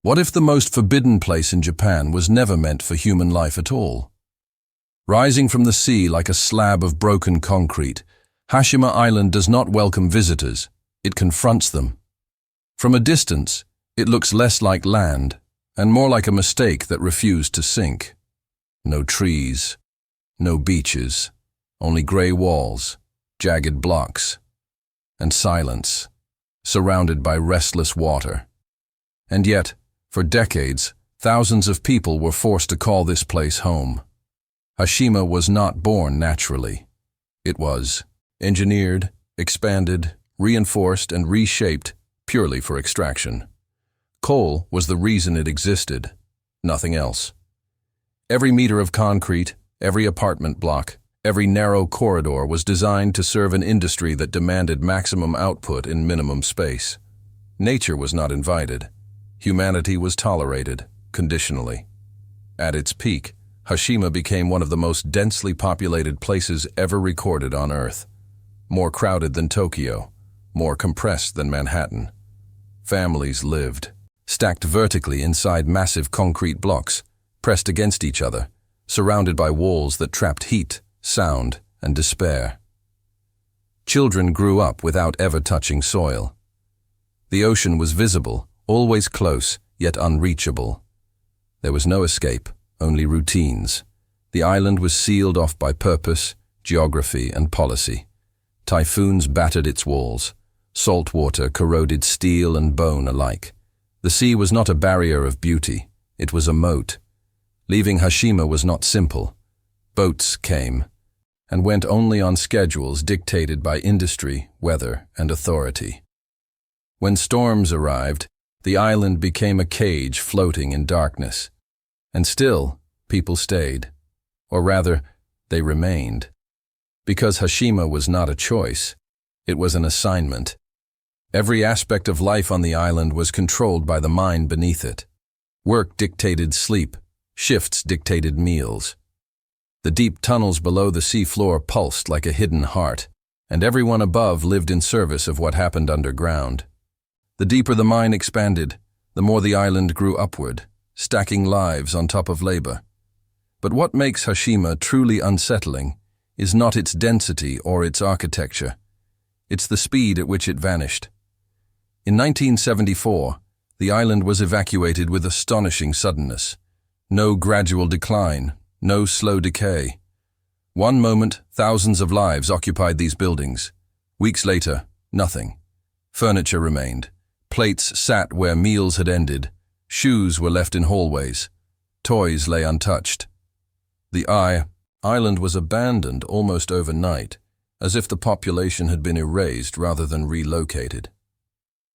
What if the most forbidden place in Japan was never meant for human life at all? Rising from the sea like a slab of broken concrete, Hashima Island does not welcome visitors, it confronts them. From a distance, it looks less like land and more like a mistake that refused to sink. No trees, no beaches, only grey walls, jagged blocks, and silence, surrounded by restless water. And yet, for decades, thousands of people were forced to call this place home. Hashima was not born naturally. It was engineered, expanded, reinforced, and reshaped purely for extraction. Coal was the reason it existed, nothing else. Every meter of concrete, every apartment block, every narrow corridor was designed to serve an industry that demanded maximum output in minimum space. Nature was not invited. Humanity was tolerated, conditionally. At its peak, Hashima became one of the most densely populated places ever recorded on Earth. More crowded than Tokyo, more compressed than Manhattan. Families lived, stacked vertically inside massive concrete blocks, pressed against each other, surrounded by walls that trapped heat, sound, and despair. Children grew up without ever touching soil. The ocean was visible, always close, yet unreachable. There was no escape, only routines. The island was sealed off by purpose, geography, and policy. Typhoons battered its walls. Salt water corroded steel and bone alike. The sea was not a barrier of beauty, it was a moat. Leaving Hashima was not simple. Boats came, and went only on schedules dictated by industry, weather, and authority. When storms arrived, the island became a cage floating in darkness. And still, people stayed. Or rather, they remained. Because Hashima was not a choice, it was an assignment. Every aspect of life on the island was controlled by the mind beneath it. Work dictated sleep, shifts dictated meals. The deep tunnels below the seafloor pulsed like a hidden heart, and everyone above lived in service of what happened underground. The deeper the mine expanded, the more the island grew upward, stacking lives on top of labor. But what makes Hashima truly unsettling is not its density or its architecture. It's the speed at which it vanished. In 1974, the island was evacuated with astonishing suddenness. No gradual decline, no slow decay. One moment, thousands of lives occupied these buildings. Weeks later, nothing. Furniture remained. Plates sat where meals had ended. Shoes were left in hallways. Toys lay untouched. The island was abandoned almost overnight, as if the population had been erased rather than relocated.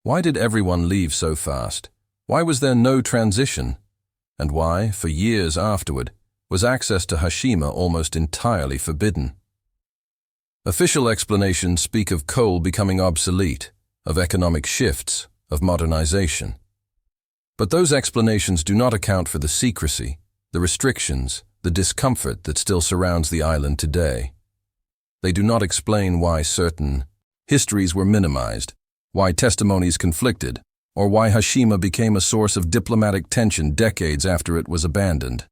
Why did everyone leave so fast? Why was there no transition? And why, for years afterward, was access to Hashima almost entirely forbidden? Official explanations speak of coal becoming obsolete, of economic shifts, of modernization. But those explanations do not account for the secrecy, the restrictions, the discomfort that still surrounds the island today. They do not explain why certain histories were minimized, why testimonies conflicted, or why Hashima became a source of diplomatic tension decades after it was abandoned.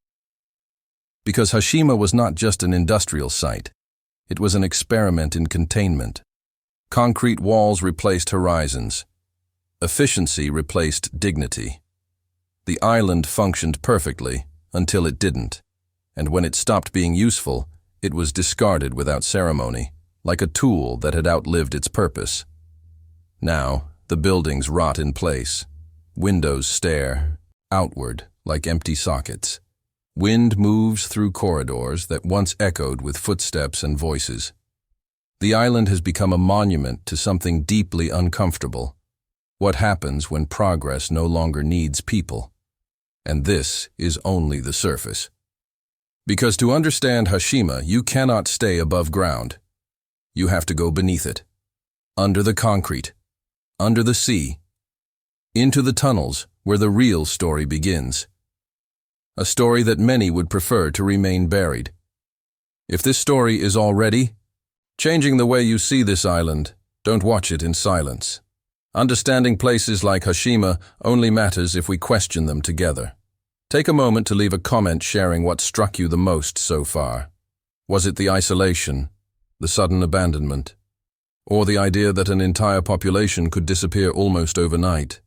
Because Hashima was not just an industrial site, it was an experiment in containment. Concrete walls replaced horizons. Efficiency replaced dignity. The island functioned perfectly until it didn't, and when it stopped being useful, it was discarded without ceremony, like a tool that had outlived its purpose. Now, the buildings rot in place. Windows stare outward like empty sockets. Wind moves through corridors that once echoed with footsteps and voices. The island has become a monument to something deeply uncomfortable. What happens when progress no longer needs people? And this is only the surface. Because to understand Hashima, you cannot stay above ground. You have to go beneath it, under the concrete, under the sea, into the tunnels where the real story begins. A story that many would prefer to remain buried. If this story is already changing the way you see this island, don't watch it in silence. Understanding places like Hashima only matters if we question them together. Take a moment to leave a comment sharing what struck you the most so far. Was it the isolation, the sudden abandonment, or the idea that an entire population could disappear almost overnight?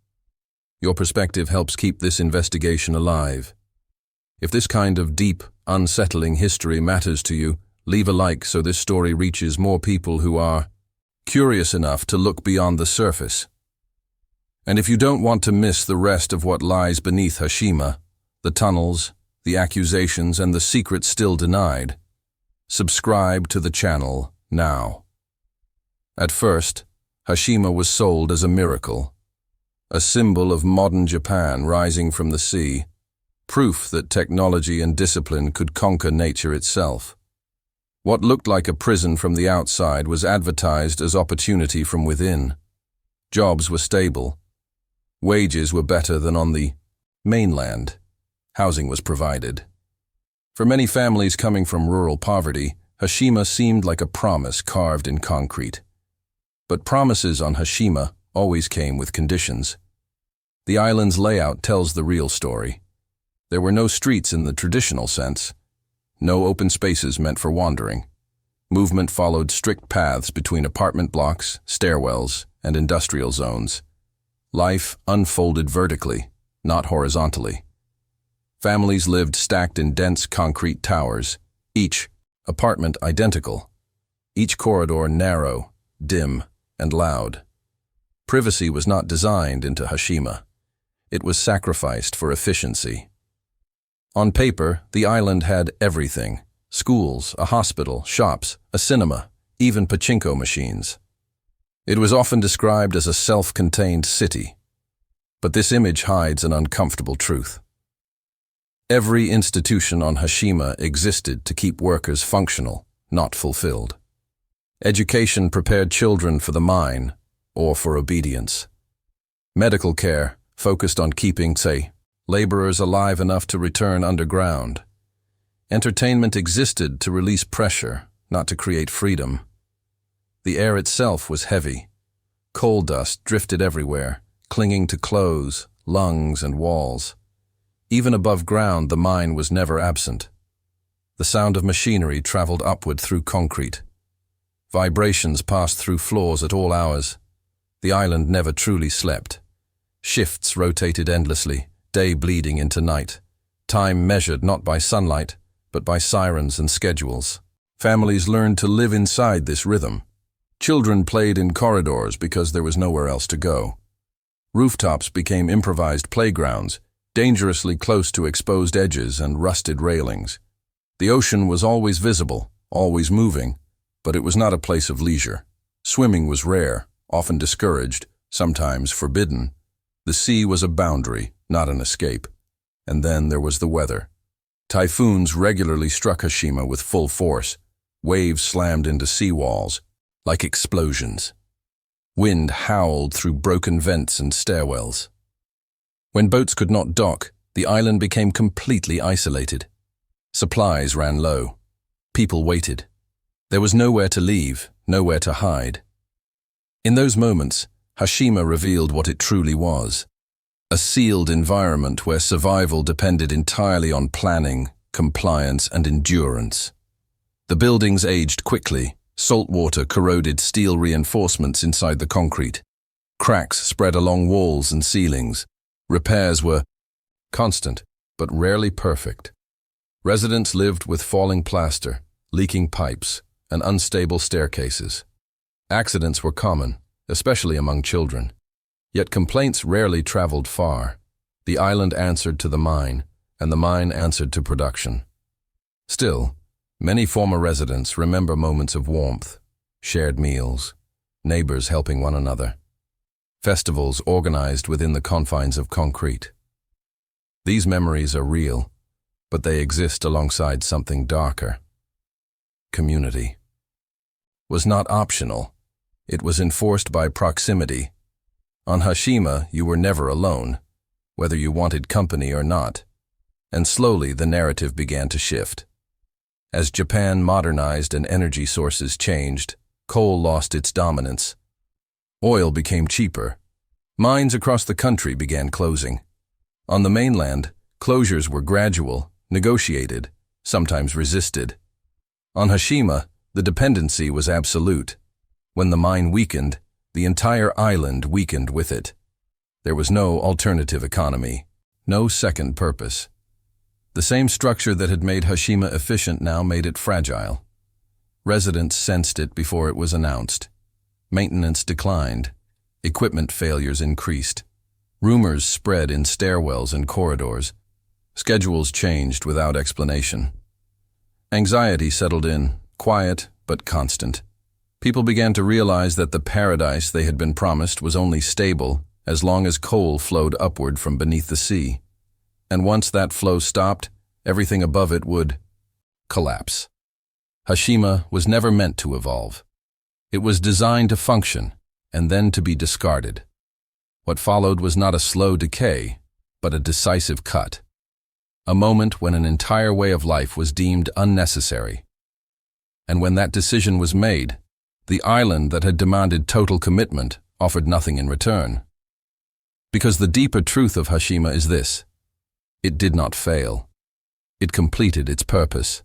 Your perspective helps keep this investigation alive. If this kind of deep, unsettling history matters to you, leave a like so this story reaches more people who are curious enough to look beyond the surface. And if you don't want to miss the rest of what lies beneath Hashima, the tunnels, the accusations, and the secrets still denied, subscribe to the channel now. At first, Hashima was sold as a miracle, a symbol of modern Japan rising from the sea, proof that technology and discipline could conquer nature itself. What looked like a prison from the outside was advertised as opportunity from within. Jobs were stable. Wages were better than on the mainland. Housing was provided. For many families coming from rural poverty, Hashima seemed like a promise carved in concrete. But promises on Hashima always came with conditions. The island's layout tells the real story. There were no streets in the traditional sense, no open spaces meant for wandering. Movement followed strict paths between apartment blocks, stairwells, and industrial zones. Life unfolded vertically, not horizontally. Families lived stacked in dense concrete towers, each apartment identical, each corridor narrow, dim, and loud. Privacy was not designed into Hashima. It was sacrificed for efficiency. On paper, the island had everything: schools, a hospital, shops, a cinema, even pachinko machines. It was often described as a self-contained city. But this image hides an uncomfortable truth. Every institution on Hashima existed to keep workers functional, not fulfilled. Education prepared children for the mine or for obedience. Medical care focused on keeping, say, laborers alive enough to return underground. Entertainment existed to release pressure, not to create freedom. The air itself was heavy. Coal dust drifted everywhere, clinging to clothes, lungs, and walls. Even above ground, the mine was never absent. The sound of machinery traveled upward through concrete. Vibrations passed through floors at all hours. The island never truly slept. Shifts rotated endlessly, day bleeding into night. Time measured not by sunlight, but by sirens and schedules. Families learned to live inside this rhythm. Children played in corridors because there was nowhere else to go. Rooftops became improvised playgrounds, dangerously close to exposed edges and rusted railings. The ocean was always visible, always moving, but it was not a place of leisure. Swimming was rare, often discouraged, sometimes forbidden. The sea was a boundary, not an escape. And then there was the weather. Typhoons regularly struck Hashima with full force. Waves slammed into seawalls, like explosions. Wind howled through broken vents and stairwells. When boats could not dock, the island became completely isolated. Supplies ran low. People waited. There was nowhere to leave, nowhere to hide. In those moments, Hashima revealed what it truly was: a sealed environment where survival depended entirely on planning, compliance, and endurance. The buildings aged quickly. Salt water corroded steel reinforcements inside the concrete. Cracks spread along walls and ceilings. Repairs were constant, but rarely perfect. Residents lived with falling plaster, leaking pipes, and unstable staircases. Accidents were common, especially among children. Yet complaints rarely traveled far. The island answered to the mine, and the mine answered to production. Still, many former residents remember moments of warmth, shared meals, neighbors helping one another, festivals organized within the confines of concrete. These memories are real, but they exist alongside something darker. Community was not optional. It was enforced by proximity. On Hashima, you were never alone, whether you wanted company or not. And slowly the narrative began to shift. As Japan modernized and energy sources changed, coal lost its dominance. Oil became cheaper, Mines across the country began closing. On the mainland, closures were gradual, negotiated, sometimes resisted. On Hashima, the dependency was absolute. When the mine weakened, the entire island weakened with it. There was no alternative economy, no second purpose. The same structure that had made Hashima efficient now made it fragile. Residents sensed it before it was announced. Maintenance declined. Equipment failures increased. Rumors spread in stairwells and corridors. Schedules changed without explanation. Anxiety settled in, quiet but constant. People began to realize that the paradise they had been promised was only stable as long as coal flowed upward from beneath the sea. And once that flow stopped, everything above it would collapse. Hashima was never meant to evolve. It was designed to function, and then to be discarded. What followed was not a slow decay, but a decisive cut. A moment when an entire way of life was deemed unnecessary. And when that decision was made, the island that had demanded total commitment offered nothing in return. Because the deeper truth of Hashima is this: it did not fail. It completed its purpose.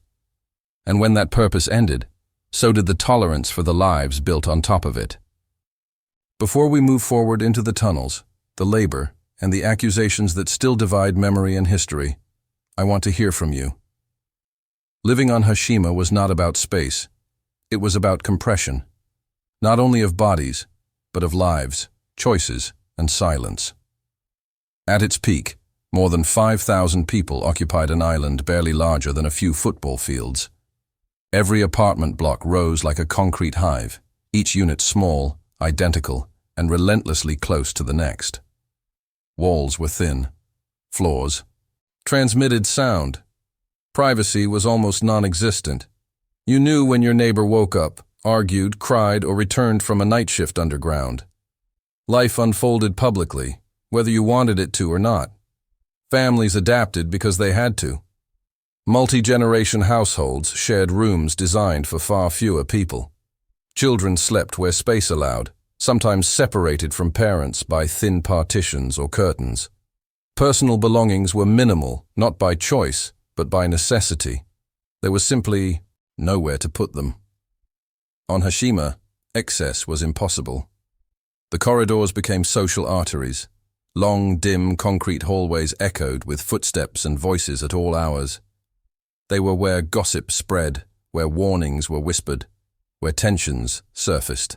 And when that purpose ended, so did the tolerance for the lives built on top of it. Before we move forward into the tunnels, the labor, and the accusations that still divide memory and history, I want to hear from you. Living on Hashima was not about space. It was about compression, not only of bodies, but of lives, choices, and silence. At its peak, more than 5,000 people occupied an island barely larger than a few football fields. Every apartment block rose like a concrete hive, each unit small, identical, and relentlessly close to the next. Walls were thin. Floors transmitted sound. Privacy was almost non-existent. You knew when your neighbor woke up, argued, cried, or returned from a night shift underground. Life unfolded publicly, whether you wanted it to or not. Families adapted because they had to. Multi-generation households shared rooms designed for far fewer people. Children slept where space allowed, sometimes separated from parents by thin partitions or curtains. Personal belongings were minimal, not by choice, but by necessity. There was simply nowhere to put them. On Hashima, excess was impossible. The corridors became social arteries. Long, dim, concrete hallways echoed with footsteps and voices at all hours. They were where gossip spread, where warnings were whispered, where tensions surfaced.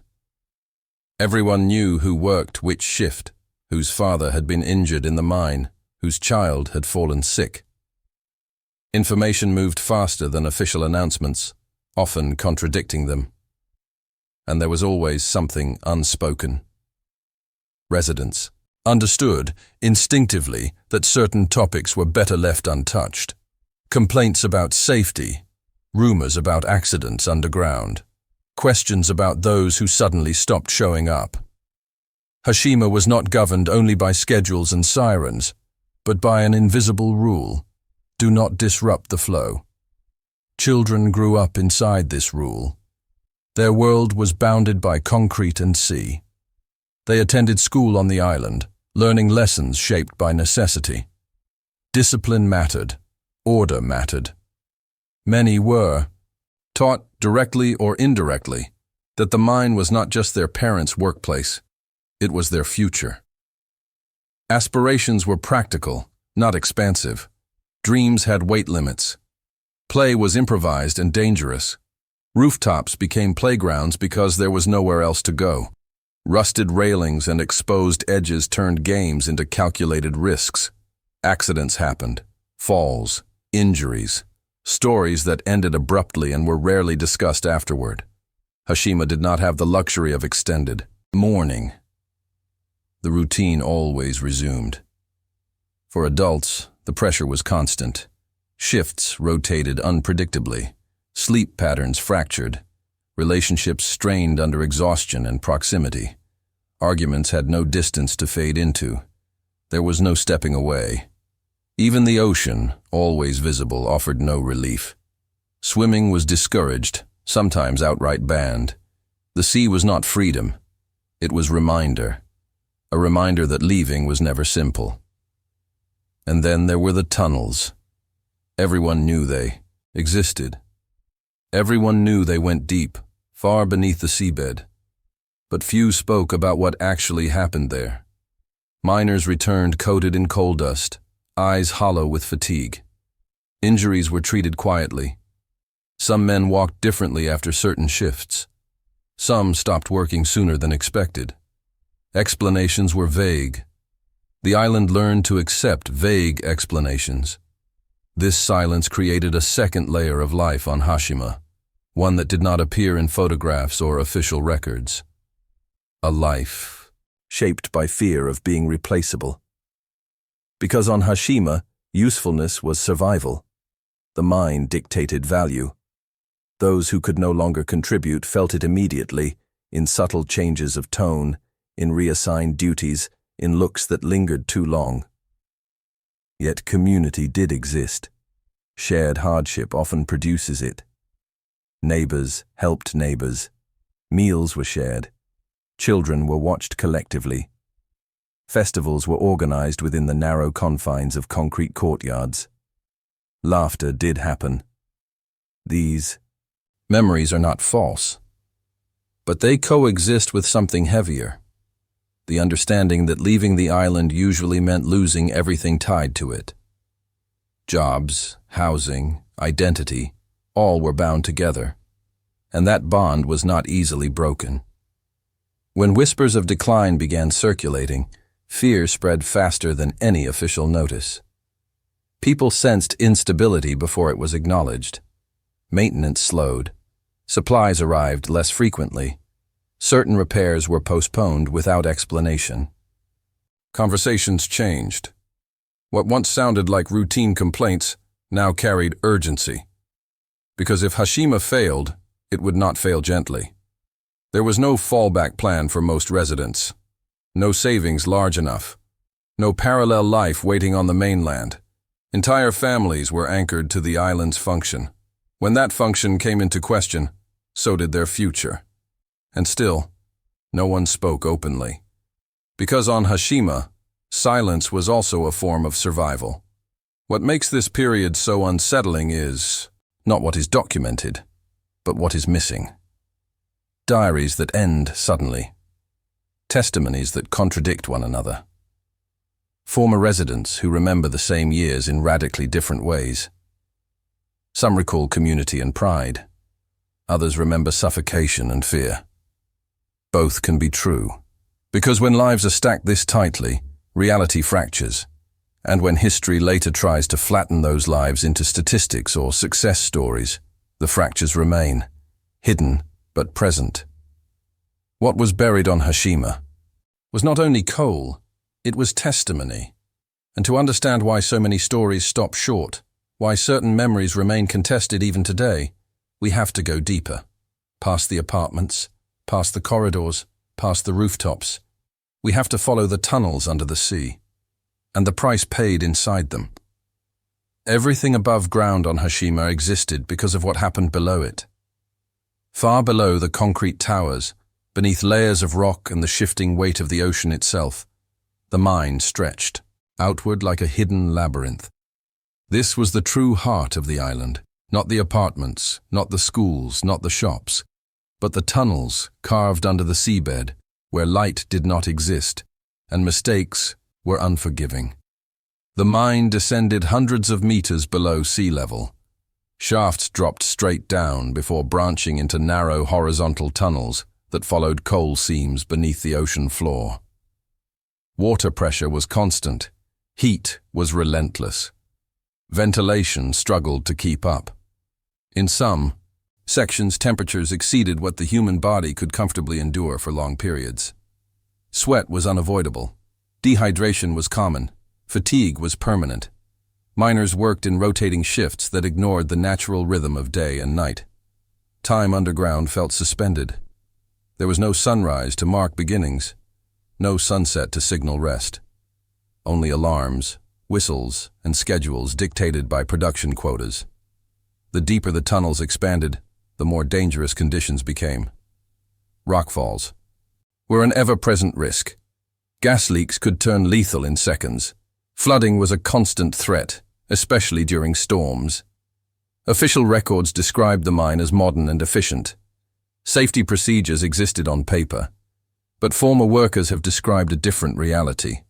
Everyone knew who worked which shift, whose father had been injured in the mine, whose child had fallen sick. Information moved faster than official announcements, often contradicting them. And there was always something unspoken. Residents understood instinctively that certain topics were better left untouched. Complaints about safety, rumors about accidents underground, questions about those who suddenly stopped showing up. Hashima was not governed only by schedules and sirens, but by an invisible rule: do not disrupt the flow. Children grew up inside this rule. Their world was bounded by concrete and sea. They attended school on the island, learning lessons shaped by necessity. Discipline mattered. Order mattered. Many were taught, directly or indirectly, that the mine was not just their parents' workplace, it was their future. Aspirations were practical, not expansive. Dreams had weight limits. Play was improvised and dangerous. Rooftops became playgrounds because there was nowhere else to go. Rusted railings and exposed edges turned games into calculated risks. Accidents happened. Falls. Injuries. Stories that ended abruptly and were rarely discussed afterward. Hashima did not have the luxury of extended mourning. The routine always resumed. For adults, the pressure was constant. Shifts rotated unpredictably. Sleep patterns fractured. Relationships strained under exhaustion and proximity. Arguments had no distance to fade into. There was no stepping away. Even the ocean, always visible, offered no relief. Swimming was discouraged, sometimes outright banned. The sea was not freedom. It was reminder. a reminder that leaving was never simple. And then there were the tunnels. Everyone knew they existed. Everyone knew they went deep, far beneath the seabed. But few spoke about what actually happened there. Miners returned coated in coal dust, eyes hollow with fatigue. Injuries were treated quietly. Some men walked differently after certain shifts. Some stopped working sooner than expected. Explanations were vague. The island learned to accept vague explanations. This silence created a second layer of life on Hashima, one that did not appear in photographs or official records. A life shaped by fear of being replaceable. Because on Hashima, usefulness was survival. The mind dictated value. Those who could no longer contribute felt it immediately, in subtle changes of tone, in reassigned duties, in looks that lingered too long. Yet community did exist. Shared hardship often produces it. Neighbors helped neighbors. Meals were shared. Children were watched collectively. Festivals were organized within the narrow confines of concrete courtyards. Laughter did happen. These memories are not false, but they coexist with something heavier. The understanding that leaving the island usually meant losing everything tied to it. Jobs, housing, identity, all were bound together, and that bond was not easily broken. When whispers of decline began circulating, fear spread faster than any official notice. People sensed instability before it was acknowledged. Maintenance slowed. Supplies arrived less frequently. Certain repairs were postponed without explanation. Conversations changed. What once sounded like routine complaints now carried urgency. Because if Hashima failed, it would not fail gently. There was no fallback plan for most residents. No savings large enough. No parallel life waiting on the mainland. Entire families were anchored to the island's function. When that function came into question, so did their future. And still, no one spoke openly. Because on Hashima, silence was also a form of survival. What makes this period so unsettling is not what is documented, but what is missing. Diaries that end suddenly. Testimonies that contradict one another. Former residents who remember the same years in radically different ways. Some recall community and pride. Others remember suffocation and fear. Both can be true, because when lives are stacked this tightly, reality fractures, and when history later tries to flatten those lives into statistics or success stories, the fractures remain, hidden but present. What was buried on Hashima was not only coal, it was testimony. And to understand why so many stories stop short, why certain memories remain contested even today, we have to go deeper, past the apartments, past the corridors, past the rooftops. We have to follow the tunnels under the sea, and the price paid inside them. Everything above ground on Hashima existed because of what happened below it. Far below the concrete towers, beneath layers of rock and the shifting weight of the ocean itself, the mine stretched, outward like a hidden labyrinth. This was the true heart of the island, not the apartments, not the schools, not the shops, but the tunnels carved under the seabed, where light did not exist, and mistakes were unforgiving. The mine descended hundreds of meters below sea level. Shafts dropped straight down before branching into narrow horizontal tunnels that followed coal seams beneath the ocean floor. Water pressure was constant. Heat was relentless. Ventilation struggled to keep up. In some sections, temperatures exceeded what the human body could comfortably endure for long periods. Sweat was unavoidable. Dehydration was common. Fatigue was permanent. Miners worked in rotating shifts that ignored the natural rhythm of day and night. Time underground felt suspended. There was no sunrise to mark beginnings, no sunset to signal rest. Only alarms, whistles, and schedules dictated by production quotas. The deeper the tunnels expanded, the more dangerous conditions became. Rockfalls were an ever-present risk. Gas leaks could turn lethal in seconds. Flooding was a constant threat, especially during storms. Official records described the mine as modern and efficient. Safety procedures existed on paper. But former workers have described a different reality,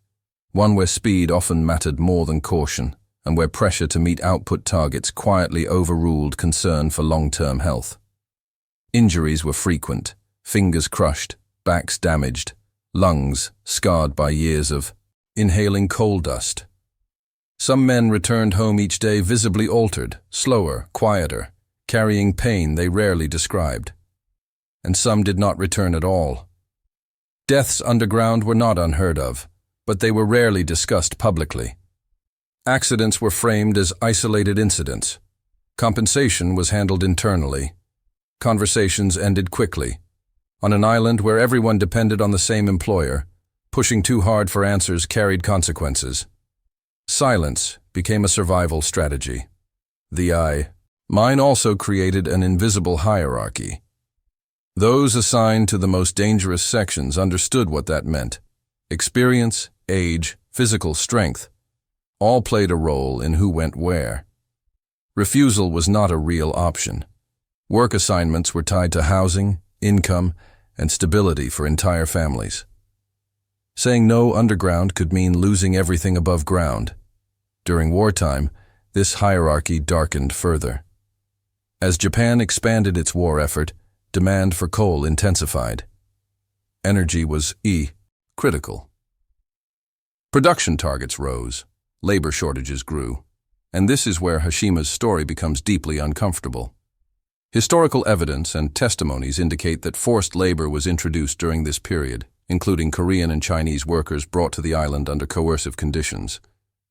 one where speed often mattered more than caution, and where pressure to meet output targets quietly overruled concern for long-term health. Injuries were frequent, fingers crushed, backs damaged, lungs scarred by years of inhaling coal dust. Some men returned home each day visibly altered, slower, quieter, carrying pain they rarely described. And some did not return at all. Deaths underground were not unheard of, but they were rarely discussed publicly. Accidents were framed as isolated incidents. Compensation was handled internally. Conversations ended quickly. On an island where everyone depended on the same employer, pushing too hard for answers carried consequences. Silence became a survival strategy. Mine also created an invisible hierarchy. Those assigned to the most dangerous sections understood what that meant. Experience, age, physical strength, all played a role in who went where. Refusal was not a real option. Work assignments were tied to housing, income, and stability for entire families. Saying no underground could mean losing everything above ground. During wartime, this hierarchy darkened further. As Japan expanded its war effort, demand for coal intensified. Energy was critical. Production targets rose, labor shortages grew, and this is where Hashima's story becomes deeply uncomfortable. Historical evidence and testimonies indicate that forced labor was introduced during this period, including Korean and Chinese workers brought to the island under coercive conditions.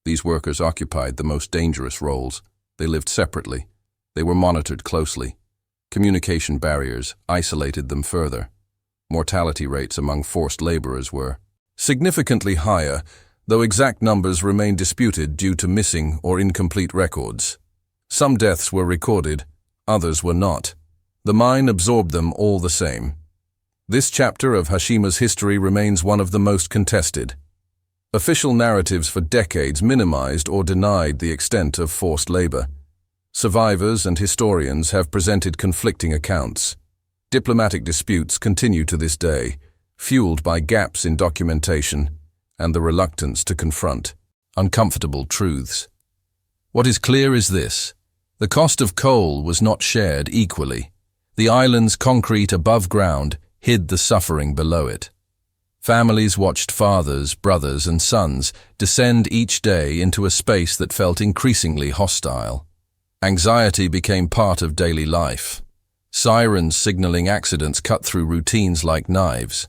These workers occupied the most dangerous roles. They lived separately. They were monitored closely. Communication barriers isolated them further. Mortality rates among forced laborers were significantly higher, though exact numbers remain disputed due to missing or incomplete records. Some deaths were recorded, others were not. The mine absorbed them all the same. This chapter of Hashima's history remains one of the most contested. Official narratives for decades minimized or denied the extent of forced labor. Survivors and historians have presented conflicting accounts. Diplomatic disputes continue to this day, fueled by gaps in documentation and the reluctance to confront uncomfortable truths. What is clear is this: the cost of coal was not shared equally. The island's concrete above ground hid the suffering below it. Families watched fathers, brothers, and sons descend each day into a space that felt increasingly hostile. Anxiety became part of daily life. Sirens signaling accidents cut through routines like knives.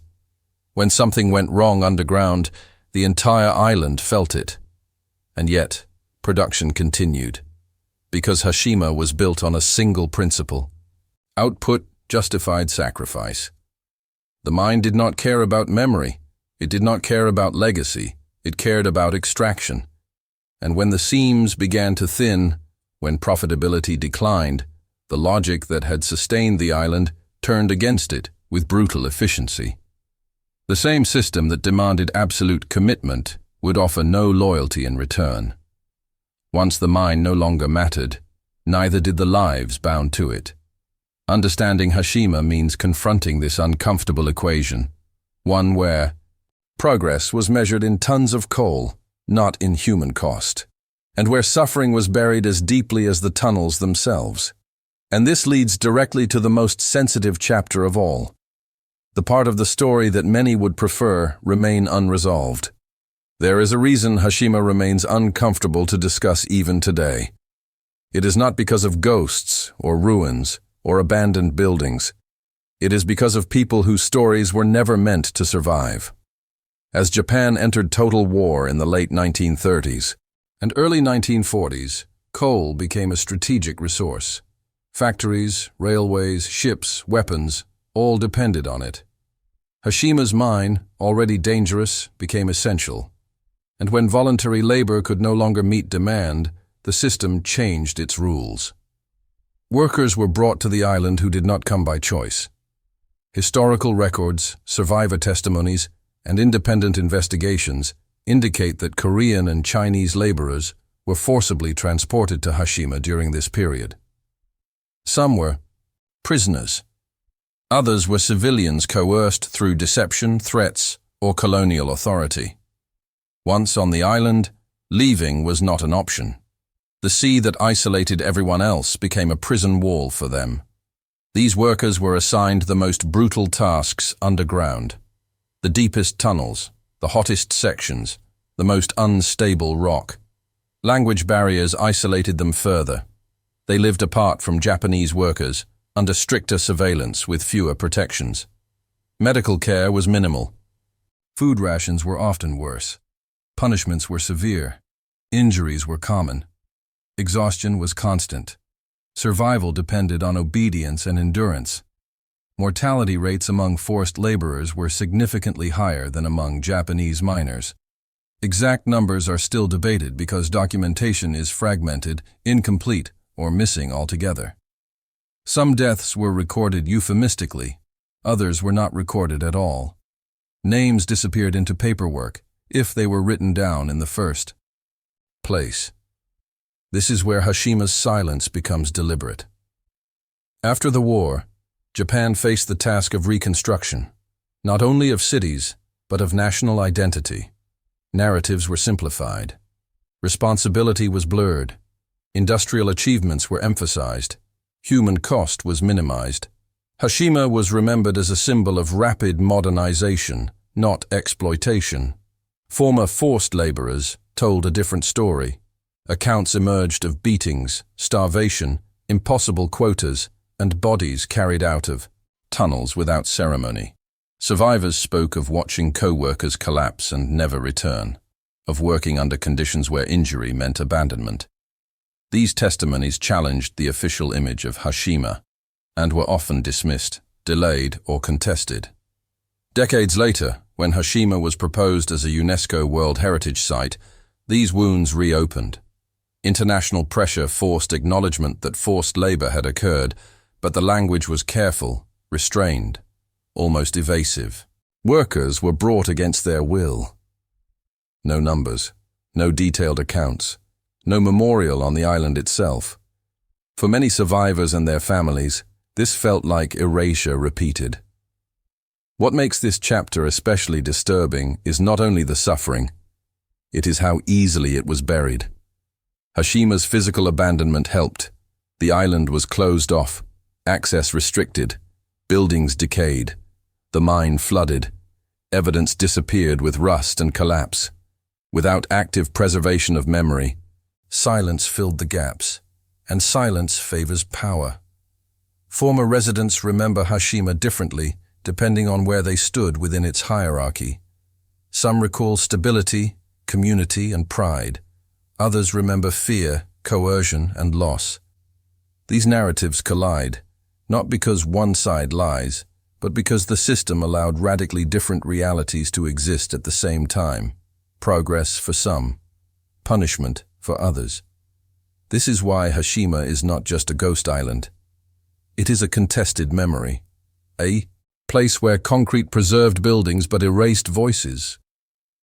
When something went wrong underground, the entire island felt it. And yet, production continued. Because Hashima was built on a single principle: output justified sacrifice. The mine did not care about memory. It did not care about legacy. It cared about extraction. And when the seams began to thin, when profitability declined, the logic that had sustained the island turned against it with brutal efficiency. The same system that demanded absolute commitment would offer no loyalty in return. Once the mine no longer mattered, neither did the lives bound to it. Understanding Hashima means confronting this uncomfortable equation, one where progress was measured in tons of coal, not in human cost, and where suffering was buried as deeply as the tunnels themselves. And this leads directly to the most sensitive chapter of all, the part of the story that many would prefer remain unresolved. There is a reason Hashima remains uncomfortable to discuss even today. It is not because of ghosts or ruins or abandoned buildings. It is because of people whose stories were never meant to survive. As Japan entered total war in the late 1930s and early 1940s, coal became a strategic resource. Factories, railways, ships, weapons, all depended on it. Hashima's mine, already dangerous, became essential. And when voluntary labor could no longer meet demand, the system changed its rules. Workers were brought to the island who did not come by choice. Historical records, survivor testimonies, and independent investigations indicate that Korean and Chinese laborers were forcibly transported to Hashima during this period. Some were prisoners. Others were civilians coerced through deception, threats, or colonial authority. Once on the island, leaving was not an option. The sea that isolated everyone else became a prison wall for them. These workers were assigned the most brutal tasks underground. The deepest tunnels, the hottest sections, the most unstable rock. Language barriers isolated them further. They lived apart from Japanese workers, under stricter surveillance with fewer protections. Medical care was minimal. Food rations were often worse. Punishments were severe. Injuries were common. Exhaustion was constant. Survival depended on obedience and endurance. Mortality rates among forced laborers were significantly higher than among Japanese miners. Exact numbers are still debated because documentation is fragmented, incomplete, or missing altogether. Some deaths were recorded euphemistically, others were not recorded at all. Names disappeared into paperwork, if they were written down in the first place. This is where Hashima's silence becomes deliberate. After the war, Japan faced the task of reconstruction, not only of cities, but of national identity. Narratives were simplified. Responsibility was blurred. Industrial achievements were emphasized. Human cost was minimized. Hashima was remembered as a symbol of rapid modernization, not exploitation. Former forced laborers told a different story. Accounts emerged of beatings, starvation, impossible quotas, and bodies carried out of tunnels without ceremony. Survivors spoke of watching co-workers collapse and never return, of working under conditions where injury meant abandonment. These testimonies challenged the official image of Hashima and were often dismissed, delayed, or contested. Decades later, when Hashima was proposed as a UNESCO World Heritage Site, these wounds reopened. International pressure forced acknowledgement that forced labor had occurred, but the language was careful, restrained, almost evasive. Workers were brought against their will. No numbers, no detailed accounts, no memorial on the island itself. For many survivors and their families, this felt like erasure repeated. What makes this chapter especially disturbing is not only the suffering, it is how easily it was buried. Hashima's physical abandonment helped. The island was closed off, access restricted, buildings decayed, the mine flooded, evidence disappeared with rust and collapse. Without active preservation of memory, silence filled the gaps, and silence favors power. Former residents remember Hashima differently, depending on where they stood within its hierarchy. Some recall stability, community, and pride. Others remember fear, coercion, and loss. These narratives collide, not because one side lies, but because the system allowed radically different realities to exist at the same time. Progress for some, punishment for others. This is why Hashima is not just a ghost island. It is a contested memory, a place where concrete preserved buildings but erased voices,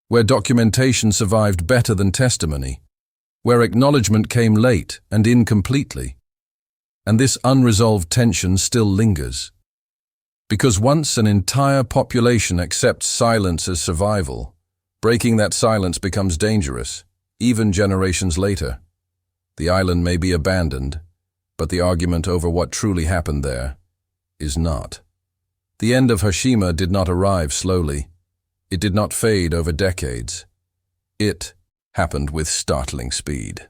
where documentation survived better than testimony, where acknowledgement came late and incompletely. And this unresolved tension still lingers. Because once an entire population accepts silence as survival, breaking that silence becomes dangerous, even generations later. The island may be abandoned, but the argument over what truly happened there is not. The end of Hashima did not arrive slowly. It did not fade over decades. It happened with startling speed.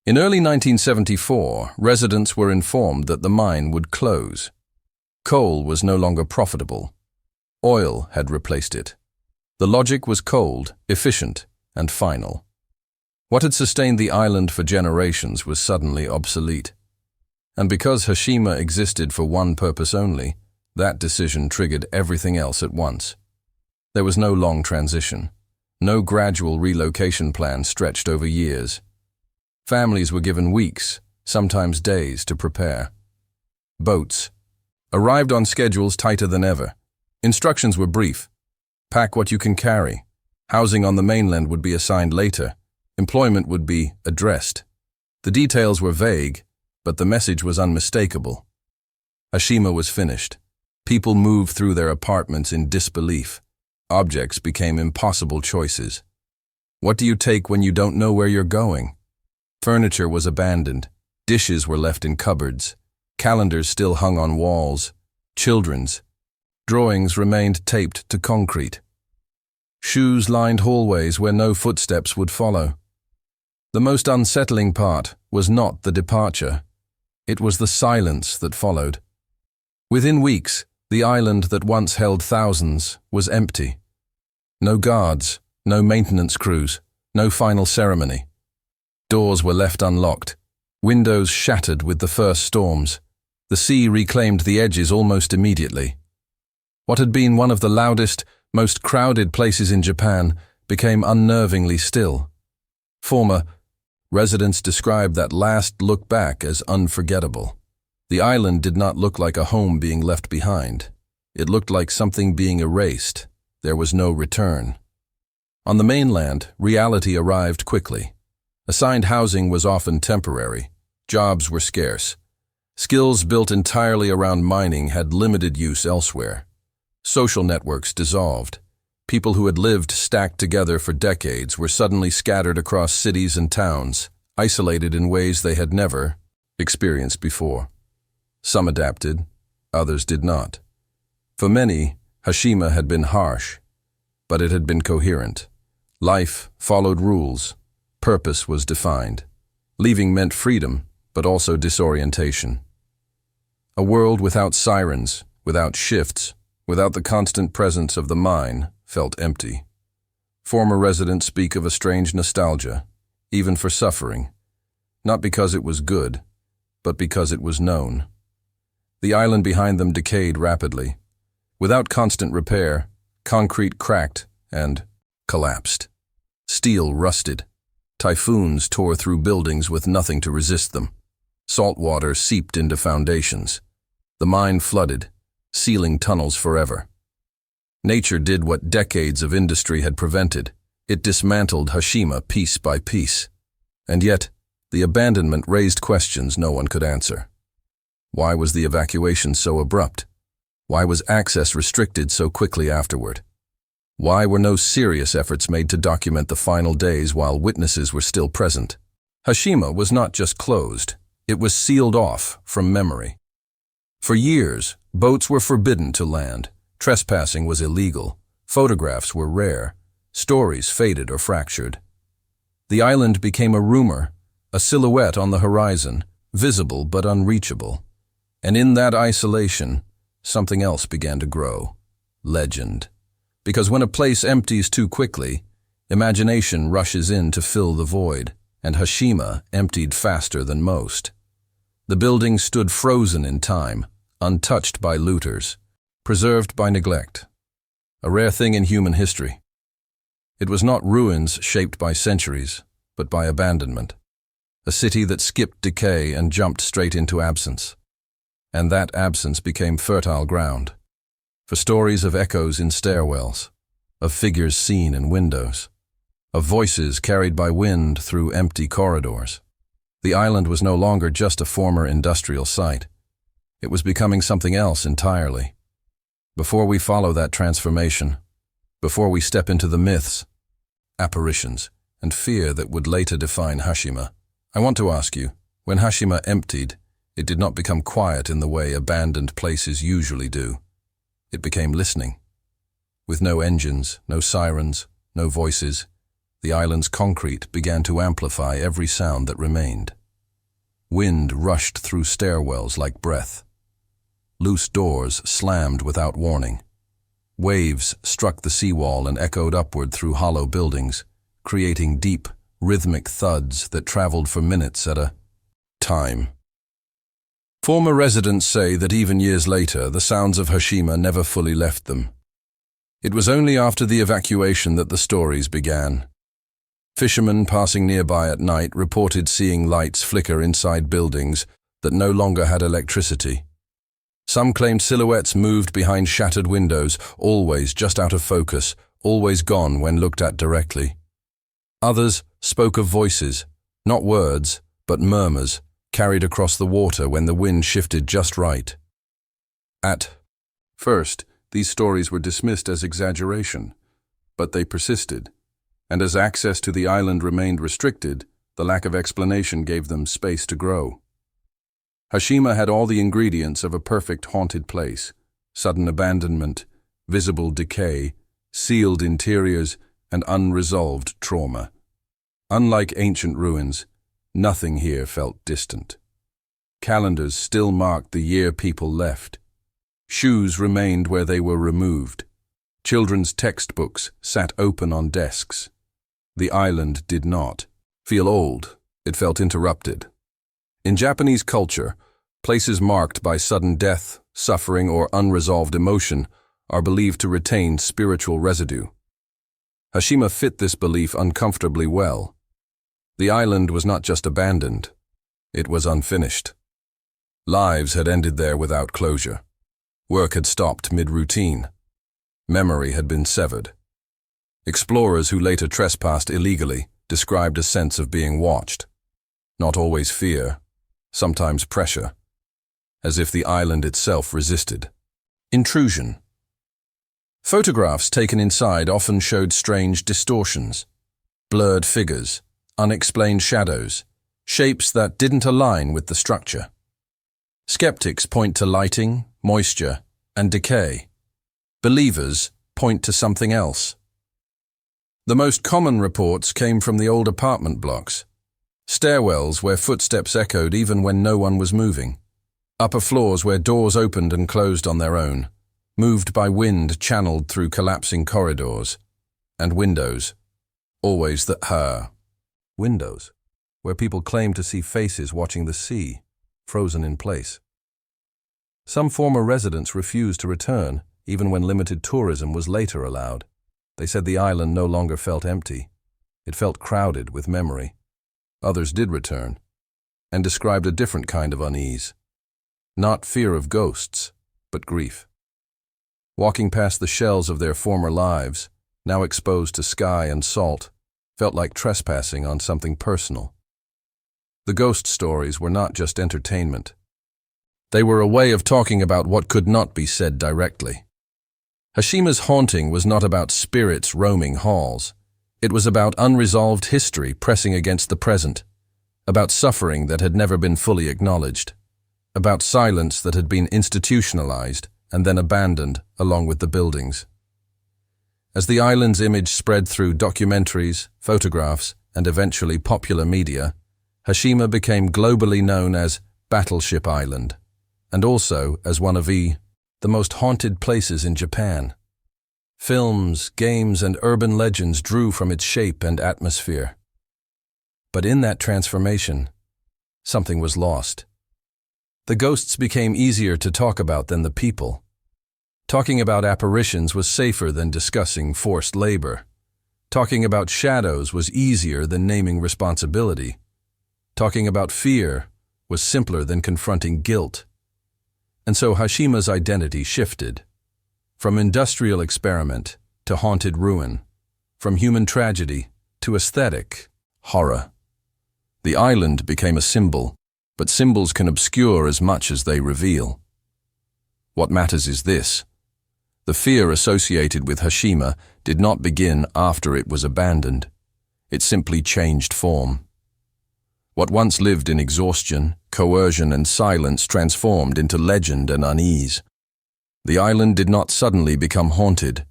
In early 1974, residents were informed that the mine would close. Coal was no longer profitable. Oil had replaced it. The logic was cold, efficient, and final. What had sustained the island for generations was suddenly obsolete. And because Hashima existed for one purpose only, that decision triggered everything else at once. There was no long transition. No gradual relocation plan stretched over years. Families were given weeks, sometimes days, to prepare. Boats arrived on schedules tighter than ever. Instructions were brief. Pack what you can carry. Housing on the mainland would be assigned later. Employment would be addressed. The details were vague, but the message was unmistakable. Hashima was finished. People moved through their apartments in disbelief. Objects became impossible choices. What do you take when you don't know where you're going? Furniture was abandoned. Dishes were left in cupboards. Calendars still hung on walls. Children's drawings remained taped to concrete. Shoes lined hallways where no footsteps would follow. The most unsettling part was not the departure. It was the silence that followed. Within weeks, the island that once held thousands was empty. No guards, no maintenance crews, no final ceremony. Doors were left unlocked, windows shattered with the first storms. The sea reclaimed the edges almost immediately. What had been one of the loudest, most crowded places in Japan became unnervingly still. Former residents described that last look back as unforgettable. The island did not look like a home being left behind. It looked like something being erased. There was no return. On the mainland, reality arrived quickly. Assigned housing was often temporary. Jobs were scarce. Skills built entirely around mining had limited use elsewhere. Social networks dissolved. People who had lived stacked together for decades were suddenly scattered across cities and towns, isolated in ways they had never experienced before. Some adapted, others did not. For many, Hashima had been harsh, but it had been coherent. Life followed rules. Purpose was defined. Leaving meant freedom, but also disorientation. A world without sirens, without shifts, without the constant presence of the mine, felt empty. Former residents speak of a strange nostalgia, even for suffering, not because it was good, but because it was known. The island behind them decayed rapidly. Without constant repair, concrete cracked and collapsed. Steel rusted. Typhoons tore through buildings with nothing to resist them. Salt water seeped into foundations. The mine flooded, sealing tunnels forever. Nature did what decades of industry had prevented. It dismantled Hashima piece by piece. And yet, the abandonment raised questions no one could answer. Why was the evacuation so abrupt? Why was access restricted so quickly afterward? Why were no serious efforts made to document the final days while witnesses were still present? Hashima was not just closed, it was sealed off from memory. For years, boats were forbidden to land, trespassing was illegal, photographs were rare, stories faded or fractured. The island became a rumor, a silhouette on the horizon, visible but unreachable. And in that isolation, something else began to grow. Legend. Because when a place empties too quickly, imagination rushes in to fill the void, and Hashima emptied faster than most. The building stood frozen in time, untouched by looters, preserved by neglect. A rare thing in human history. It was not ruins shaped by centuries, but by abandonment. A city that skipped decay and jumped straight into absence. And that absence became fertile ground for stories of echoes in stairwells, of figures seen in windows, of voices carried by wind through empty corridors. The island was no longer just a former industrial site. It was becoming something else entirely. Before we follow that transformation, before we step into the myths, apparitions, and fear that would later define Hashima, I want to ask you, when Hashima emptied, it did not become quiet in the way abandoned places usually do. It became listening. With no engines, no sirens, no voices, the island's concrete began to amplify every sound that remained. Wind rushed through stairwells like breath. Loose doors slammed without warning. Waves struck the seawall and echoed upward through hollow buildings, creating deep, rhythmic thuds that traveled for minutes at a time. Former residents say that even years later, the sounds of Hashima never fully left them. It was only after the evacuation that the stories began. Fishermen passing nearby at night reported seeing lights flicker inside buildings that no longer had electricity. Some claimed silhouettes moved behind shattered windows, always just out of focus, always gone when looked at directly. Others spoke of voices, not words, but murmurs, carried across the water when the wind shifted just right. At first, these stories were dismissed as exaggeration, but they persisted, and as access to the island remained restricted, the lack of explanation gave them space to grow. Hashima had all the ingredients of a perfect haunted place: sudden abandonment, visible decay, sealed interiors, and unresolved trauma. Unlike ancient ruins, nothing here felt distant. Calendars still marked the year people left. Shoes remained where they were removed. Children's textbooks sat open on desks. The island did not feel old, it felt interrupted. In Japanese culture, places marked by sudden death, suffering, or unresolved emotion are believed to retain spiritual residue. Hashima fit this belief uncomfortably well. The island was not just abandoned, it was unfinished. Lives had ended there without closure. Work had stopped mid-routine. Memory had been severed. Explorers who later trespassed illegally described a sense of being watched. Not always fear, sometimes pressure, as if the island itself resisted. Intrusion. Photographs taken inside often showed strange distortions, blurred figures, unexplained shadows, shapes that didn't align with the structure. Skeptics point to lighting, moisture, and decay. Believers point to something else. The most common reports came from the old apartment blocks. Stairwells where footsteps echoed even when no one was moving. Upper floors where doors opened and closed on their own, moved by wind channeled through collapsing corridors. And windows, always windows, where people claimed to see faces watching the sea, frozen in place. Some former residents refused to return, even when limited tourism was later allowed. They said the island no longer felt empty. It felt crowded with memory. Others did return, and described a different kind of unease. Not fear of ghosts, but grief. Walking past the shells of their former lives, now exposed to sky and salt, felt like trespassing on something personal. The ghost stories were not just entertainment. They were a way of talking about what could not be said directly. Hashima's haunting was not about spirits roaming halls. It was about unresolved history pressing against the present, about suffering that had never been fully acknowledged, about silence that had been institutionalized and then abandoned along with the buildings. As the island's image spread through documentaries, photographs, and eventually popular media, Hashima became globally known as Battleship Island, and also as one of the most haunted places in Japan. Films, games, and urban legends drew from its shape and atmosphere. But in that transformation, something was lost. The ghosts became easier to talk about than the people. Talking about apparitions was safer than discussing forced labor. Talking about shadows was easier than naming responsibility. Talking about fear was simpler than confronting guilt. And so Hashima's identity shifted. From industrial experiment to haunted ruin. From human tragedy to aesthetic horror. The island became a symbol, but symbols can obscure as much as they reveal. What matters is this. The fear associated with Hashima did not begin after it was abandoned. It simply changed form. What once lived in exhaustion, coercion, and silence transformed into legend and unease. The island did not suddenly become haunted.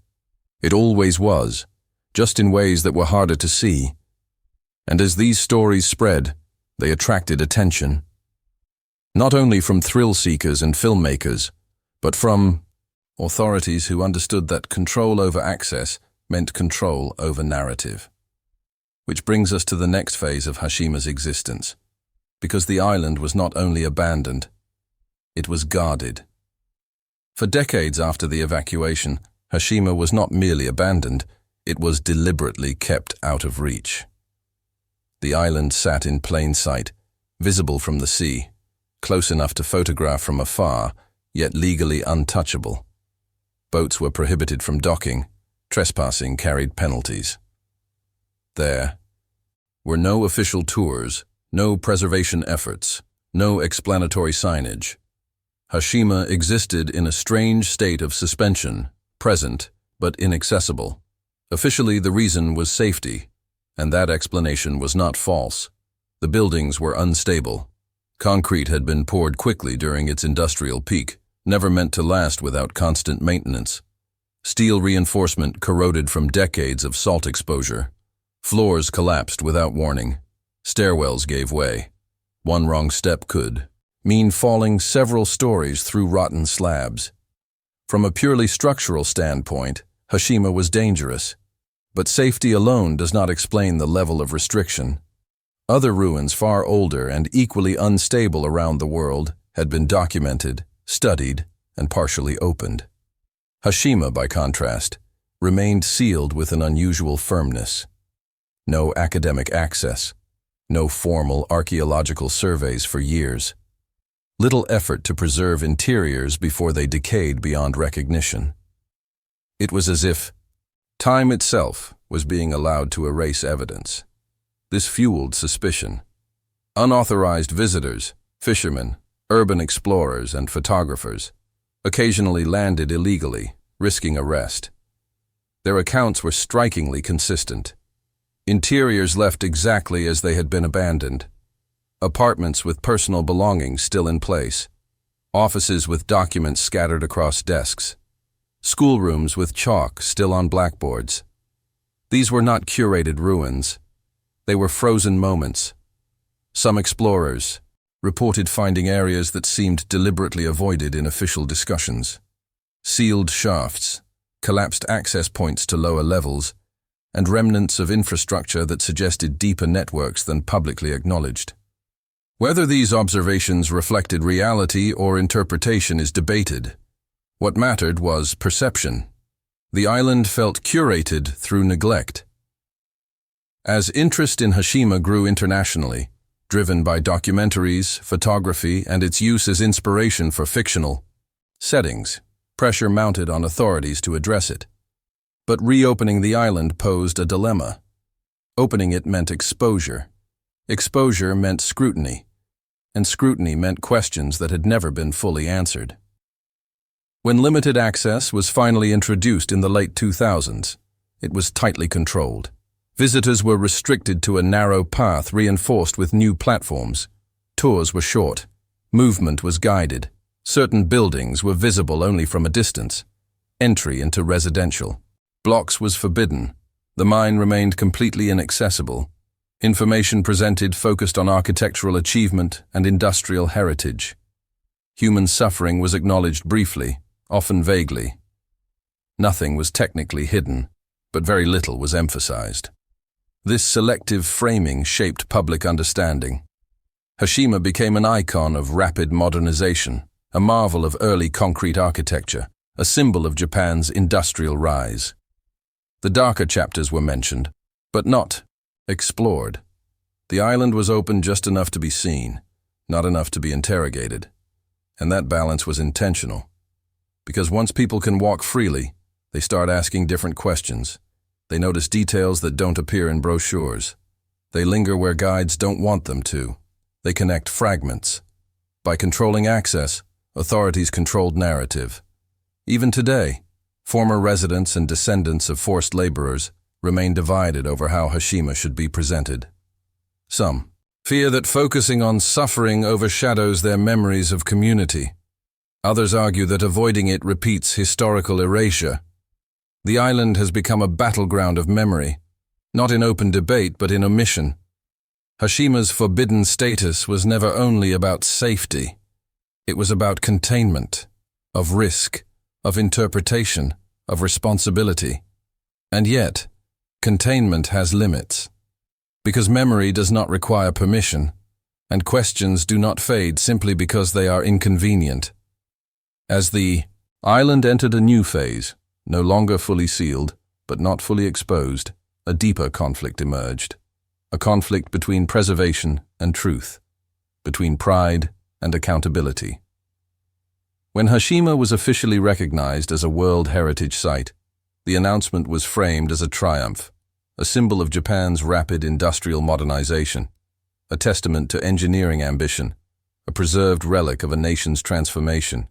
It always was, just in ways that were harder to see. And as these stories spread, they attracted attention. Not only from thrill-seekers and filmmakers, but from authorities who understood that control over access meant control over narrative. Which brings us to the next phase of Hashima's existence. Because the island was not only abandoned, it was guarded. For decades after the evacuation, Hashima was not merely abandoned, it was deliberately kept out of reach. The island sat in plain sight, visible from the sea, close enough to photograph from afar, yet legally untouchable. Boats were prohibited from docking. Trespassing carried penalties. There were no official tours, no preservation efforts, no explanatory signage. Hashima existed in a strange state of suspension, present but inaccessible. Officially, the reason was safety, and that explanation was not false. The buildings were unstable. Concrete had been poured quickly during its industrial peak, never meant to last without constant maintenance. Steel reinforcement corroded from decades of salt exposure. Floors collapsed without warning. Stairwells gave way. One wrong step could mean falling several stories through rotten slabs. From a purely structural standpoint, Hashima was dangerous. But safety alone does not explain the level of restriction. Other ruins far older and equally unstable around the world had been documented, studied, and partially opened. Hashima, by contrast, remained sealed with an unusual firmness. No academic access, no formal archaeological surveys for years. Little effort to preserve interiors before they decayed beyond recognition. It was as if time itself was being allowed to erase evidence. This fueled suspicion. Unauthorized visitors, fishermen, urban explorers, and photographers occasionally landed illegally, risking arrest. Their accounts were strikingly consistent. Interiors left exactly as they had been abandoned. Apartments with personal belongings still in place. Offices with documents scattered across desks. Schoolrooms with chalk still on blackboards. These were not curated ruins. They were frozen moments. Some explorers reported finding areas that seemed deliberately avoided in official discussions. Sealed shafts, collapsed access points to lower levels, and remnants of infrastructure that suggested deeper networks than publicly acknowledged. Whether these observations reflected reality or interpretation is debated. What mattered was perception. The island felt curated through neglect. As interest in Hashima grew internationally, driven by documentaries, photography, and its use as inspiration for fictional settings, pressure mounted on authorities to address it. But reopening the island posed a dilemma. Opening it meant exposure. Exposure meant scrutiny. And scrutiny meant questions that had never been fully answered. When limited access was finally introduced in the late 2000s, it was tightly controlled. Visitors were restricted to a narrow path reinforced with new platforms. Tours were short. Movement was guided. Certain buildings were visible only from a distance. Entry into residential blocks was forbidden. The mine remained completely inaccessible. Information presented focused on architectural achievement and industrial heritage. Human suffering was acknowledged briefly, often vaguely. Nothing was technically hidden, but very little was emphasized. This selective framing shaped public understanding. Hashima became an icon of rapid modernization, a marvel of early concrete architecture, a symbol of Japan's industrial rise. The darker chapters were mentioned, but not explored. The island was open just enough to be seen, not enough to be interrogated. And that balance was intentional. Because once people can walk freely, they start asking different questions. They notice details that don't appear in brochures. They linger where guides don't want them to. They connect fragments. By controlling access, authorities controlled narrative. Even today, former residents and descendants of forced laborers remain divided over how Hashima should be presented. Some fear that focusing on suffering overshadows their memories of community. Others argue that avoiding it repeats historical erasure. The island has become a battleground of memory, not in open debate but in omission. Hashima's forbidden status was never only about safety. It was about containment, of risk, of interpretation, of responsibility. And yet, containment has limits. Because memory does not require permission, and questions do not fade simply because they are inconvenient. As the island entered a new phase, no longer fully sealed, but not fully exposed, a deeper conflict emerged. A conflict between preservation and truth, between pride and accountability. When Hashima was officially recognized as a World Heritage Site, the announcement was framed as a triumph, a symbol of Japan's rapid industrial modernization, a testament to engineering ambition, a preserved relic of a nation's transformation.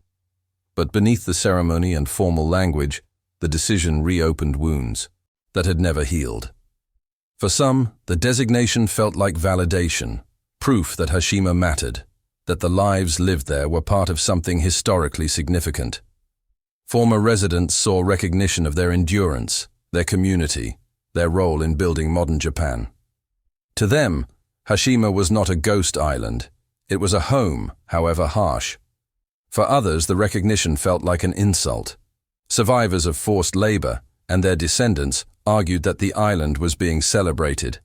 But beneath the ceremony and formal language, the decision reopened wounds that had never healed. For some, the designation felt like validation, proof that Hashima mattered, that the lives lived there were part of something historically significant. Former residents saw recognition of their endurance, their community, their role in building modern Japan. To them, Hashima was not a ghost island. It was a home, however harsh. For others, the recognition felt like an insult. Survivors of forced labor and their descendants argued that the island was being celebrated,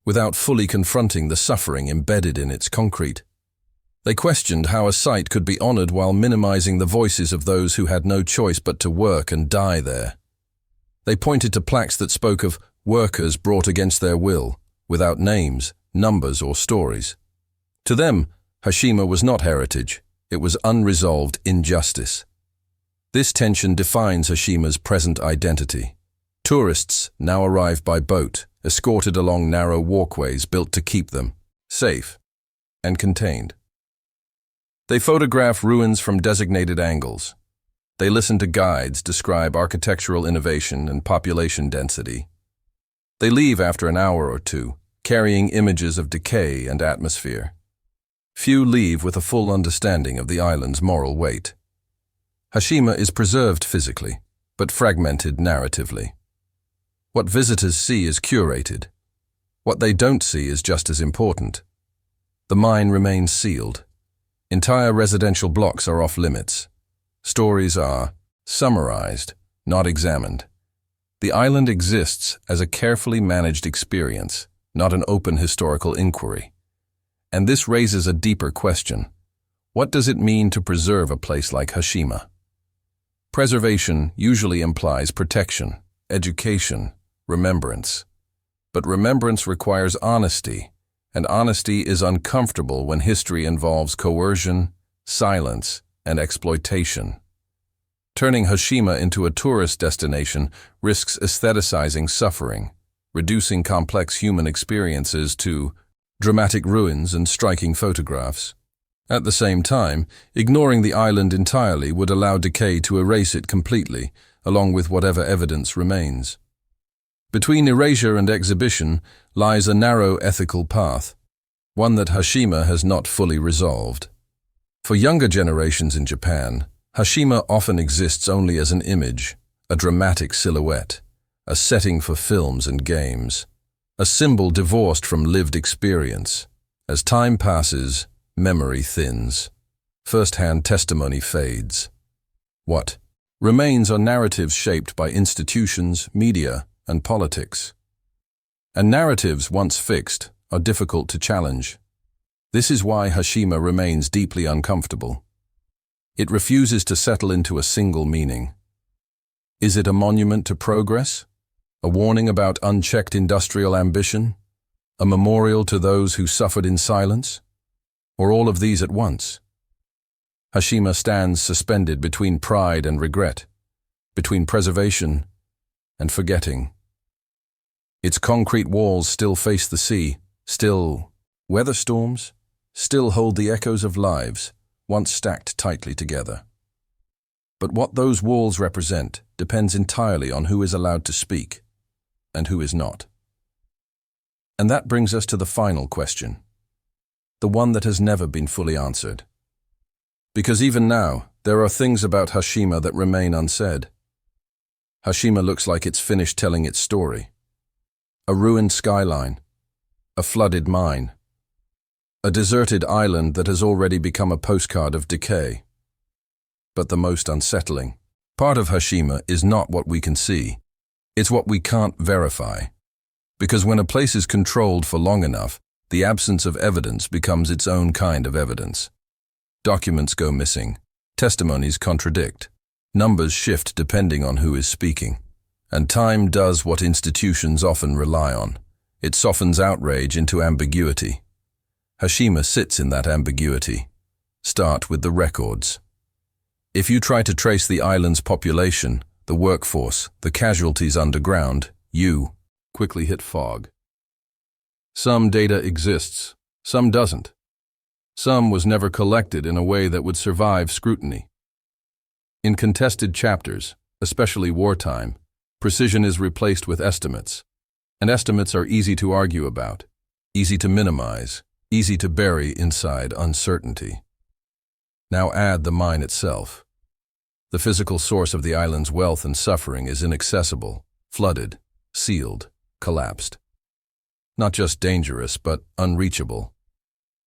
without fully confronting the suffering embedded in its concrete. They questioned how a site could be honored while minimizing the voices of those who had no choice but to work and die there. They pointed to plaques that spoke of workers brought against their will, without names, numbers, or stories. To them, Hashima was not heritage, it was unresolved injustice. This tension defines Hashima's present identity. Tourists now arrive by boat, escorted along narrow walkways built to keep them safe and contained. They photograph ruins from designated angles. They listen to guides describe architectural innovation and population density. They leave after an hour or two, carrying images of decay and atmosphere. Few leave with a full understanding of the island's moral weight. Hashima is preserved physically, but fragmented narratively. What visitors see is curated. What they don't see is just as important. The mine remains sealed. Entire residential blocks are off limits. Stories are summarized, not examined. The island exists as a carefully managed experience, not an open historical inquiry. And this raises a deeper question. What does it mean to preserve a place like Hashima? Preservation usually implies protection, education, remembrance. But remembrance requires honesty, and honesty is uncomfortable when history involves coercion, silence, and exploitation. Turning Hashima into a tourist destination risks aestheticizing suffering, reducing complex human experiences to dramatic ruins and striking photographs. At the same time, ignoring the island entirely would allow decay to erase it completely, along with whatever evidence remains. Between erasure and exhibition lies a narrow ethical path, one that Hashima has not fully resolved. For younger generations in Japan, Hashima often exists only as an image, a dramatic silhouette, a setting for films and games, a symbol divorced from lived experience. As time passes, memory thins. First-hand testimony fades. What remains are narratives shaped by institutions, media, and politics. And narratives, once fixed, are difficult to challenge. This is why Hashima remains deeply uncomfortable. It refuses to settle into a single meaning. Is it a monument to progress? A warning about unchecked industrial ambition? A memorial to those who suffered in silence? Or all of these at once? Hashima stands suspended between pride and regret, between preservation and forgetting. Its concrete walls still face the sea, still weather storms, still hold the echoes of lives, once stacked tightly together. But what those walls represent depends entirely on who is allowed to speak and who is not. And that brings us to the final question, the one that has never been fully answered. Because even now, there are things about Hashima that remain unsaid. Hashima looks like it's finished telling its story. A ruined skyline, a flooded mine, a deserted island that has already become a postcard of decay. But the most unsettling part of Hashima is not what we can see, it's what we can't verify. Because when a place is controlled for long enough, the absence of evidence becomes its own kind of evidence. Documents go missing, testimonies contradict, numbers shift depending on who is speaking. And time does what institutions often rely on. It softens outrage into ambiguity. Hashima sits in that ambiguity. Start with the records. If you try to trace the island's population, the workforce, the casualties underground, you quickly hit fog. Some data exists, some doesn't. Some was never collected in a way that would survive scrutiny. In contested chapters, especially wartime, precision is replaced with estimates, and estimates are easy to argue about, easy to minimize, easy to bury inside uncertainty. Now add the mine itself. The physical source of the island's wealth and suffering is inaccessible, flooded, sealed, collapsed. Not just dangerous, but unreachable.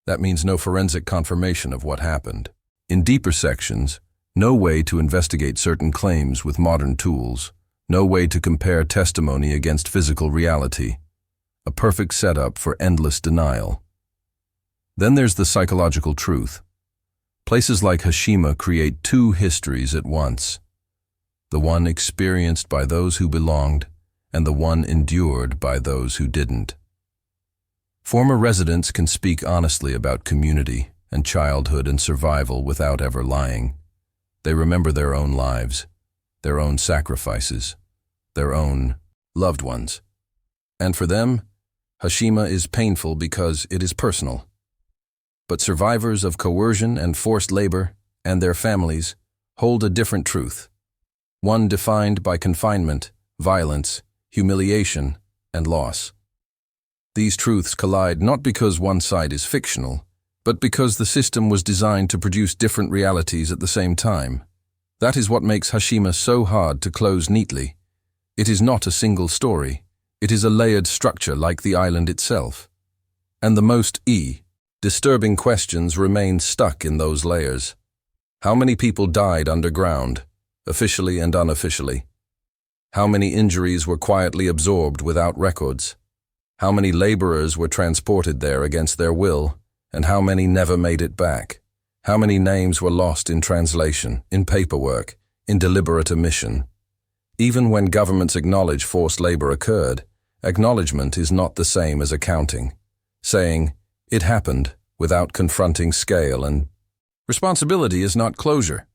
That means no forensic confirmation of what happened. In deeper sections, no way to investigate certain claims with modern tools, no way to compare testimony against physical reality. A perfect setup for endless denial. Then there's the psychological truth. Places like Hashima create two histories at once. The one experienced by those who belonged, and the one endured by those who didn't. Former residents can speak honestly about community and childhood and survival without ever lying. They remember their own lives, their own sacrifices, their own loved ones. And for them, Hashima is painful because it is personal. But survivors of coercion and forced labor, and their families, hold a different truth. One defined by confinement, violence, humiliation, and loss. These truths collide not because one side is fictional, but because the system was designed to produce different realities at the same time. That is what makes Hashima so hard to close neatly. It is not a single story. It is a layered structure like the island itself. And the most disturbing questions remain stuck in those layers. How many people died underground, officially and unofficially? How many injuries were quietly absorbed without records? How many laborers were transported there against their will, and how many never made it back? How many names were lost in translation, in paperwork, in deliberate omission? Even when governments acknowledge forced labor occurred, acknowledgement is not the same as accounting. Saying, "It happened," without confronting scale and responsibility is not closure.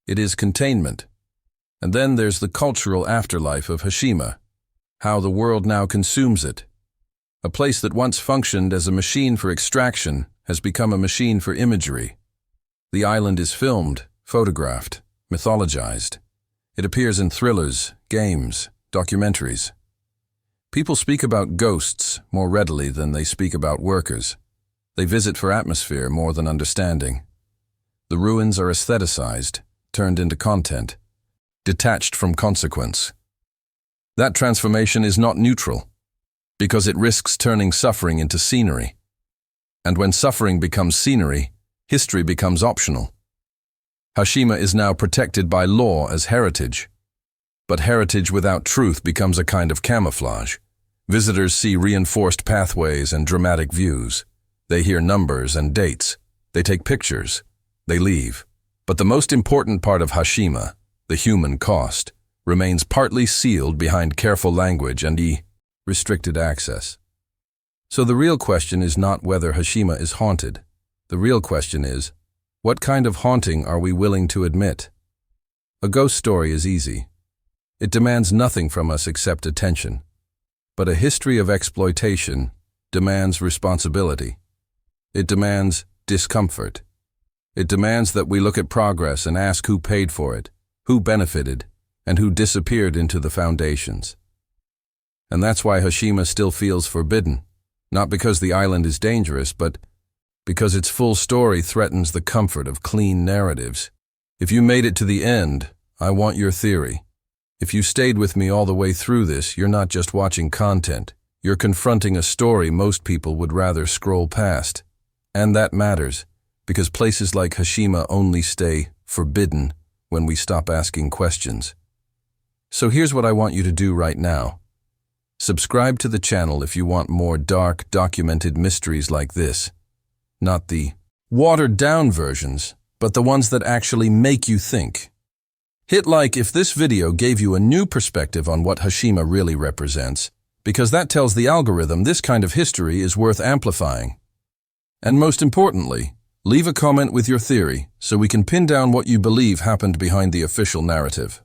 It is containment. And then there's the cultural afterlife of Hashima, how the world now consumes it. A place that once functioned as a machine for extraction has become a machine for imagery. The island is filmed, photographed, mythologized. It appears in thrillers, games, documentaries. People speak about ghosts more readily than they speak about workers. They visit for atmosphere more than understanding. The ruins are aestheticized, turned into content, detached from consequence. That transformation is not neutral, because it risks turning suffering into scenery. And when suffering becomes scenery, history becomes optional. Hashima is now protected by law as heritage. But heritage without truth becomes a kind of camouflage. Visitors see reinforced pathways and dramatic views. They hear numbers and dates. They take pictures. They leave. But the most important part of Hashima, the human cost, remains partly sealed behind careful language and restricted access. So the real question is not whether Hashima is haunted. The real question is, what kind of haunting are we willing to admit? A ghost story is easy. It demands nothing from us except attention. But a history of exploitation demands responsibility. It demands discomfort. It demands that we look at progress and ask who paid for it, who benefited, and who disappeared into the foundations. And that's why Hashima still feels forbidden, not because the island is dangerous, but because its full story threatens the comfort of clean narratives. If you made it to the end, I want your theory. If you stayed with me all the way through this, you're not just watching content. You're confronting a story most people would rather scroll past. And that matters, because places like Hashima only stay forbidden when we stop asking questions. So here's what I want you to do right now. Subscribe to the channel if you want more dark, documented mysteries like this. Not the watered-down versions, but the ones that actually make you think. Hit like if this video gave you a new perspective on what Hashima really represents, because that tells the algorithm this kind of history is worth amplifying. And most importantly, Leave a comment with your theory so we can pin down what you believe happened behind the official narrative.